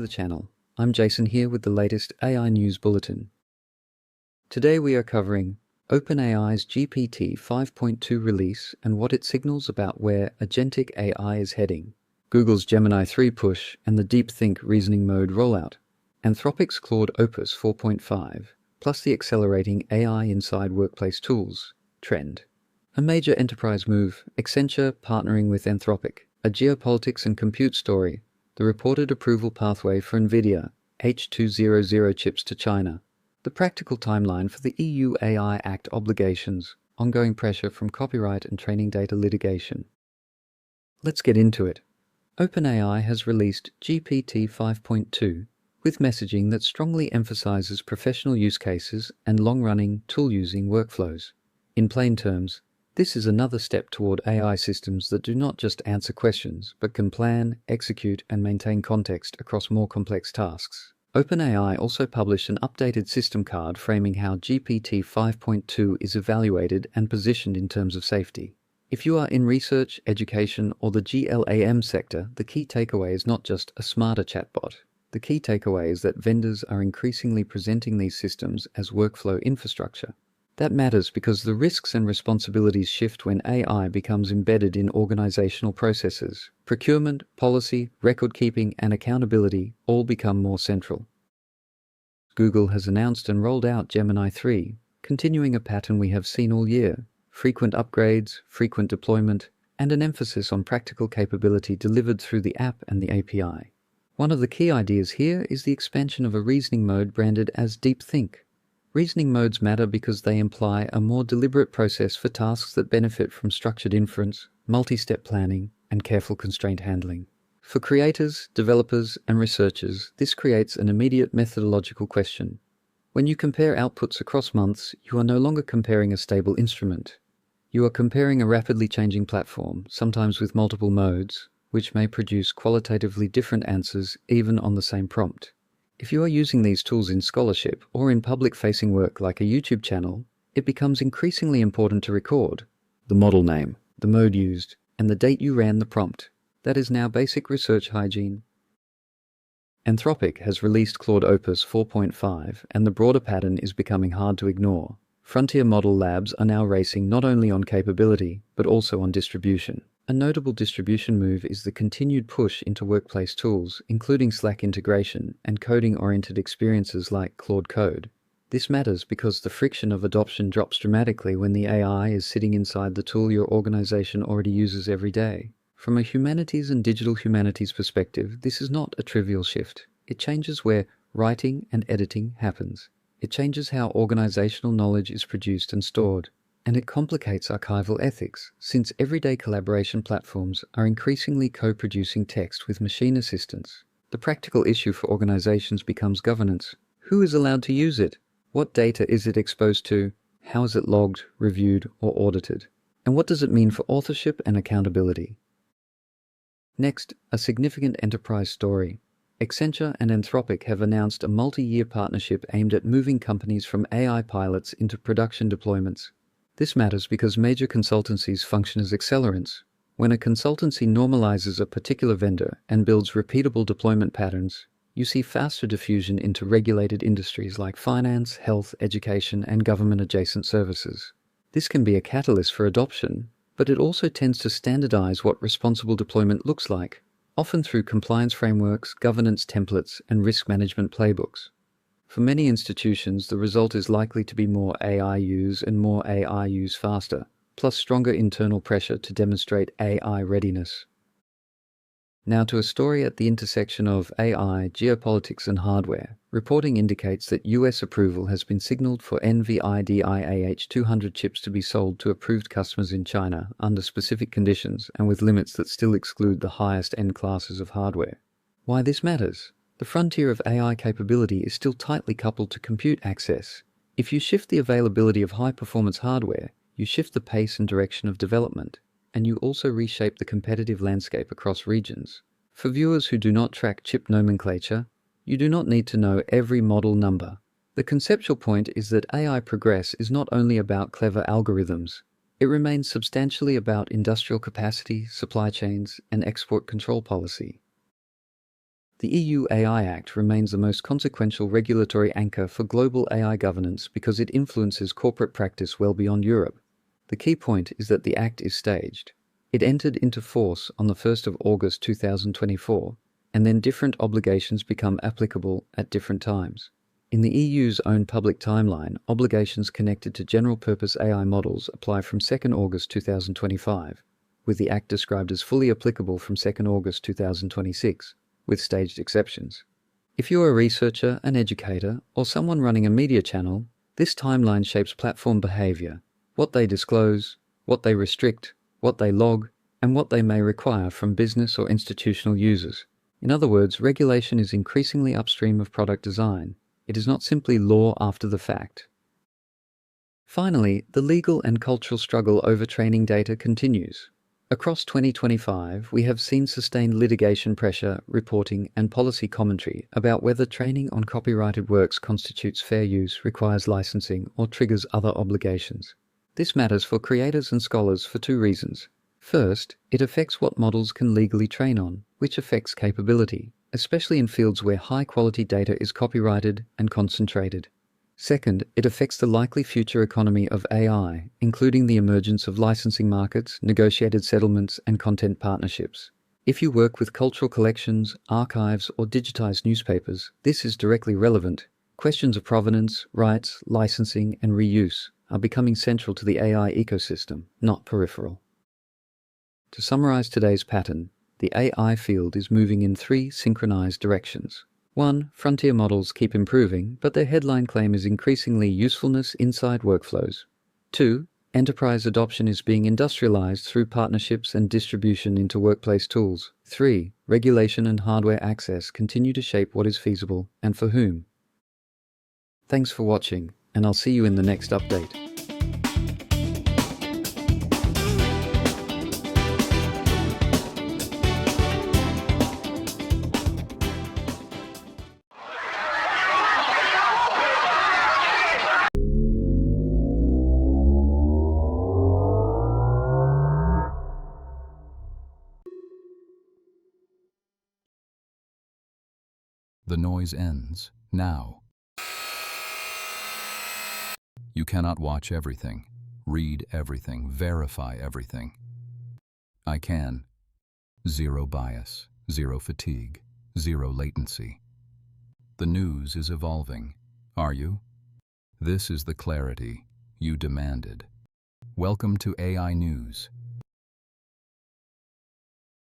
to the channel. I'm Jason here with the latest AI News Bulletin. Today we are covering OpenAI's GPT 5.2 release and what it signals about where agentic AI is heading, Google's Gemini 3 push and the DeepThink reasoning mode rollout, Anthropic's Claude Opus 4.5, plus the accelerating AI inside workplace tools trend. A major enterprise move, Accenture partnering with Anthropic, a geopolitics and compute story, the reported approval pathway for Nvidia H200 chips to China, the practical timeline for the EU AI Act obligations, ongoing pressure from copyright and training data litigation. Let's get into it. OpenAI has released GPT 5.2 with messaging that strongly emphasizes professional use cases and long-running, tool-using workflows. In plain terms, this is another step toward AI systems that do not just answer questions, but can plan, execute, and maintain context across more complex tasks. OpenAI also published an updated system card framing how GPT 5.2 is evaluated and positioned in terms of safety. If you are in research, education, or the GLAM sector, the key takeaway is not just a smarter chatbot. The key takeaway is that vendors are increasingly presenting these systems as workflow infrastructure. That matters because the risks and responsibilities shift when AI becomes embedded in organizational processes. Procurement, policy, record-keeping, and accountability all become more central. Google has announced and rolled out Gemini 3, continuing a pattern we have seen all year: frequent upgrades, frequent deployment, and an emphasis on practical capability delivered through the app and the API. One of the key ideas here is the expansion of a reasoning mode branded as DeepThink. Reasoning modes matter because they imply a more deliberate process for tasks that benefit from structured inference, multi-step planning, and careful constraint handling. For creators, developers, and researchers, this creates an immediate methodological question. When you compare outputs across months, you are no longer comparing a stable instrument. You are comparing a rapidly changing platform, sometimes with multiple modes, which may produce qualitatively different answers even on the same prompt. If you are using these tools in scholarship or in public-facing work like a YouTube channel, it becomes increasingly important to record the model name, the mode used, and the date you ran the prompt. That is now basic research hygiene. Anthropic has released Claude Opus 4.5, and the broader pattern is becoming hard to ignore. Frontier model labs are now racing not only on capability, but also on distribution. A notable distribution move is the continued push into workplace tools, including Slack integration and coding-oriented experiences like Claude Code. This matters because the friction of adoption drops dramatically when the AI is sitting inside the tool your organization already uses every day. From a humanities and digital humanities perspective, this is not a trivial shift. It changes where writing and editing happens. It changes how organizational knowledge is produced and stored. And it complicates archival ethics, since everyday collaboration platforms are increasingly co-producing text with machine assistants. The practical issue for organizations becomes governance. Who is allowed to use it? What data is it exposed to? How is it logged, reviewed, or audited? And what does it mean for authorship and accountability? Next, a significant enterprise story. Accenture and Anthropic have announced a multi-year partnership aimed at moving companies from AI pilots into production deployments. This matters because major consultancies function as accelerants. When a consultancy normalizes a particular vendor and builds repeatable deployment patterns, you see faster diffusion into regulated industries like finance, health, education, and government-adjacent services. This can be a catalyst for adoption, but it also tends to standardize what responsible deployment looks like, often through compliance frameworks, governance templates, and risk management playbooks. For many institutions, the result is likely to be more AI use and more AI use faster, plus stronger internal pressure to demonstrate AI readiness. Now to a story at the intersection of AI, geopolitics, and hardware. Reporting indicates that US approval has been signaled for Nvidia H200 chips to be sold to approved customers in China under specific conditions and with limits that still exclude the highest end classes of hardware. Why this matters? The frontier of AI capability is still tightly coupled to compute access. If you shift the availability of high-performance hardware, you shift the pace and direction of development, and you also reshape the competitive landscape across regions. For viewers who do not track chip nomenclature, you do not need to know every model number. The conceptual point is that AI progress is not only about clever algorithms. It remains substantially about industrial capacity, supply chains, and export control policy. The EU AI Act remains the most consequential regulatory anchor for global AI governance because it influences corporate practice well beyond Europe. The key point is that the Act is staged. It entered into force on the 1st of August 2024, and then different obligations become applicable at different times. In the EU's own public timeline, obligations connected to general-purpose AI models apply from 2nd August 2025, with the Act described as fully applicable from 2nd August 2026, with staged exceptions. If you're a researcher, an educator, or someone running a media channel, this timeline shapes platform behavior, what they disclose, what they restrict, what they log, and what they may require from business or institutional users. In other words, regulation is increasingly upstream of product design. It is not simply law after the fact. Finally, the legal and cultural struggle over training data continues. Across 2025, we have seen sustained litigation pressure, reporting, and policy commentary about whether training on copyrighted works constitutes fair use, requires licensing, or triggers other obligations. This matters for creators and scholars for two reasons. First, it affects what models can legally train on, which affects capability, especially in fields where high-quality data is copyrighted and concentrated. Second, it affects the likely future economy of AI, including the emergence of licensing markets, negotiated settlements, and content partnerships. If you work with cultural collections, archives, or digitized newspapers, this is directly relevant. Questions of provenance, rights, licensing, and reuse are becoming central to the AI ecosystem, not peripheral. To summarize today's pattern, the AI field is moving in three synchronized directions. 1. Frontier models keep improving, but their headline claim is increasingly usefulness inside workflows. 2. Enterprise adoption is being industrialized through partnerships and distribution into workplace tools. 3. Regulation and hardware access continue to shape what is feasible and for whom. Thanks for watching, and I'll see you in the next update. The noise ends now. You cannot watch everything, read everything, verify everything. I can. Zero bias, zero fatigue, zero latency. The news is evolving. Are you? This is the clarity you demanded. Welcome to AI News.